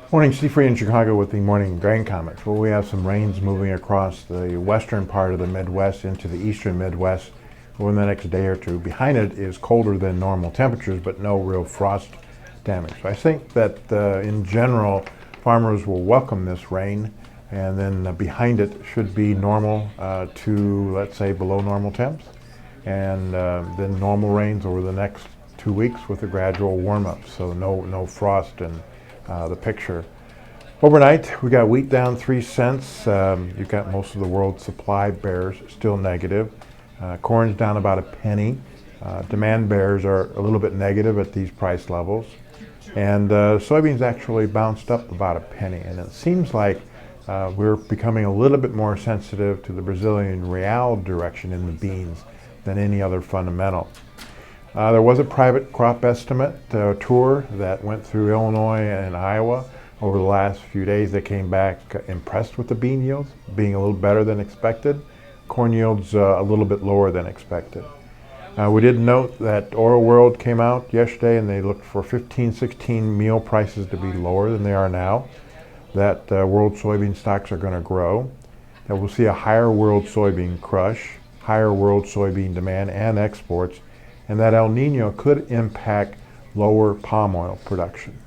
Morning, Steve Free in Chicago with the morning grain comments. Well, we have some rains moving across the western part of the Midwest into the eastern Midwest over the next day or two. Behind it is colder than normal temperatures, but no real frost damage. So I think that in general, farmers will welcome this rain, and then behind it should be normal to, let's say, below normal temps, and then normal rains over the next 2 weeks with a gradual warm-up. So no frost in the picture. Overnight, we got wheat down 3 cents. You've got most of the world's supply bears still negative. Corn's down about a penny. Demand bears are a little bit negative at these price levels. And soybeans actually bounced up about a penny. And it seems like we're becoming a little bit more sensitive to the Brazilian real direction in the beans than any other fundamental. There was a private crop estimate tour that went through Illinois and Iowa over the last few days. They came back impressed with the bean yields, being a little better than expected. Corn yields a little bit lower than expected. We did note that Oil World came out yesterday and they looked for 15-16 meal prices to be lower than they are now. That world soybean stocks are going to grow. That we'll see a higher world soybean crush, higher world soybean demand and exports, and that El Nino could impact lower palm oil production.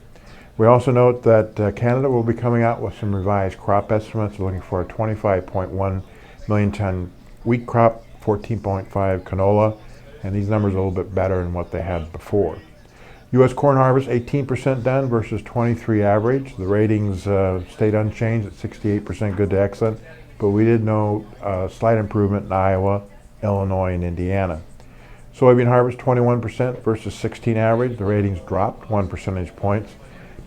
We also note that Canada will be coming out with some revised crop estimates, looking for a 25.1 million ton wheat crop, 14.5 canola, and these numbers are a little bit better than what they had before. U.S. corn harvest 18% done versus 23 average. The ratings stayed unchanged at 68% good to excellent, but we did note a slight improvement in Iowa, Illinois, and Indiana. Soybean harvest 21% versus 16 average. The ratings dropped 1 percentage points.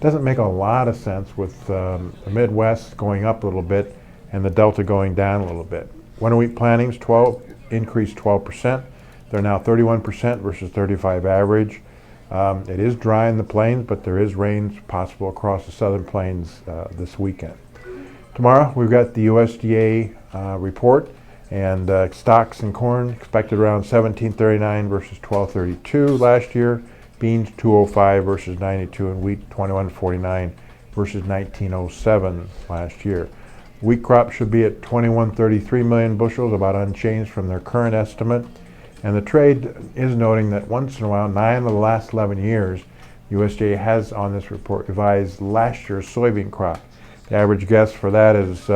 Doesn't make a lot of sense with the Midwest going up a little bit and the Delta going down a little bit. Winter wheat plantings increased 12%. They're now 31% versus 35 average. It is dry in the plains, but there is rains possible across the southern plains this weekend. Tomorrow we've got the USDA report. And stocks in corn expected around 1739 versus 1232 last year. Beans 205 versus 92, and wheat 2149 versus 1907 last year. Wheat crop should be at 2133 million bushels, about unchanged from their current estimate. And the trade is noting that once in a while, 9 of the last 11 years, USDA has on this report revised last year's soybean crop. The average guess for that is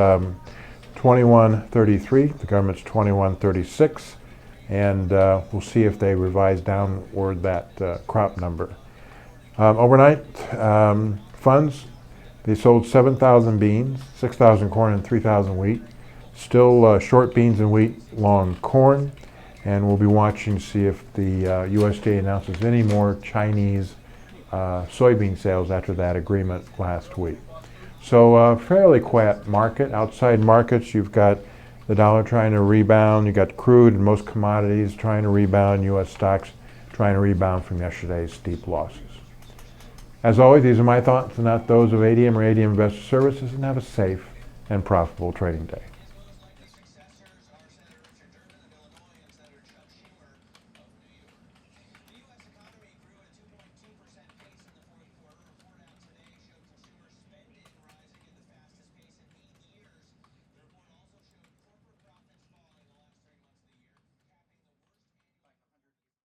2133, the government's 2136, and we'll see if they revise downward that crop number. Overnight, funds, they sold 7,000 beans, 6,000 corn, and 3,000 wheat. Still short beans and wheat, long corn, and we'll be watching to see if the USDA announces any more Chinese soybean sales after that agreement last week. So fairly quiet market. Outside markets, you've got the dollar trying to rebound. You've got crude and most commodities trying to rebound. U.S. stocks trying to rebound from yesterday's steep losses. As always, these are my thoughts and not those of ADM or ADM Investor Services, and have a safe and profitable trading day.